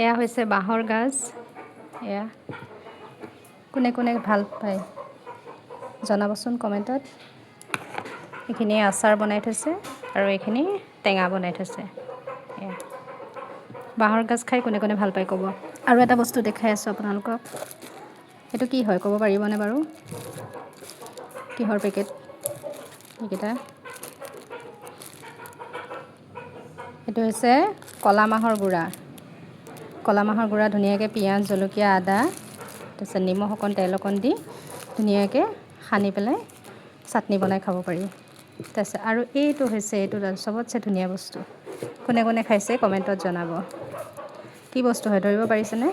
এয়া হৈছে বাঁহৰ গাজ। এয়া কোনে কোনে ভাল পায় জনাবচোন কমেণ্টত। এইখিনি আচাৰ বনাই থৈছে আৰু এইখিনি টেঙা বনাই থৈছে। এয়া বাঁহৰ গাজ খাই কোনে কোনে ভাল পায় ক'ব। আৰু এটা বস্তু দেখাই আছোঁ আপোনালোকক। সেইটো কি হয় ক'ব পাৰিবনে বাৰু? কিহৰ পেকেট এইকেইটা? এইটো হৈছে ক'লা মাহৰ গুড়া। ক'লা মাহৰ গুড়া ধুনীয়াকৈ পিঁয়াজ, জলকীয়া, আদা, তাৰপিছত নিমখ অকণ, তেল অকণ দি ধুনীয়াকৈ সানি পেলাই চাটনি বনাই খাব পাৰি। তাৰপিছত আৰু এইটো হৈছে এইটো চবতছে ধুনীয়া বস্তু। কোনে কোনে খাইছে কমেণ্টত জনাব। কি বস্তু হয় ধৰিব পাৰিছেনে?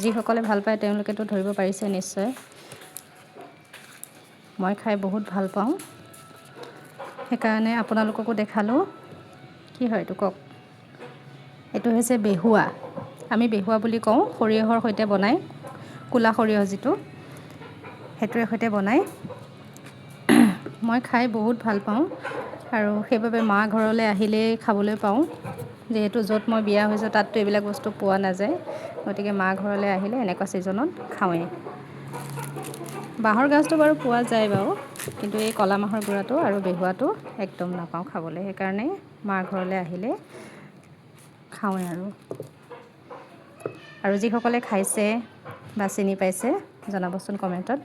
যিসকলে ভাল পায় তেওঁলোকেতো ধৰিব পাৰিছে নিশ্চয়। মই খাই বহুত ভাল পাওঁ, সেইকাৰণে আপোনালোককো দেখালোঁ। কি হয় এইটো কওক? এইটো হৈছে বেহুৱা। আমি বেহুৱা বুলি কওঁ। সৰিয়হৰ সৈতে বনাই, ক'লা সৰিয়হ যিটো, সেইটোৰে সৈতে বনাই। মই খাই বহুত ভাল পাওঁ আৰু সেইবাবে মা ঘৰলৈ আহিলেই খাবলৈ পাওঁ। যিহেতু য'ত মই বিয়া হৈছোঁ তাততো এইবিলাক বস্তু পোৱা নাযায়, গতিকে মা ঘৰলৈ আহিলে এনেকুৱা ছিজনত খাওঁৱেই। বাঁহৰ গাজটো বাৰু পোৱা যায় বাৰু, কিন্তু এই ক'লা মাহৰ গুড়াটো আৰু বেহুৱাটো একদম নাপাওঁ খাবলৈ। সেইকাৰণে মাৰ ঘৰলৈ আহিলে খাওঁৱেই আৰু যিসকলে খাইছে বা চিনি পাইছে জনাবচোন কমেণ্টত।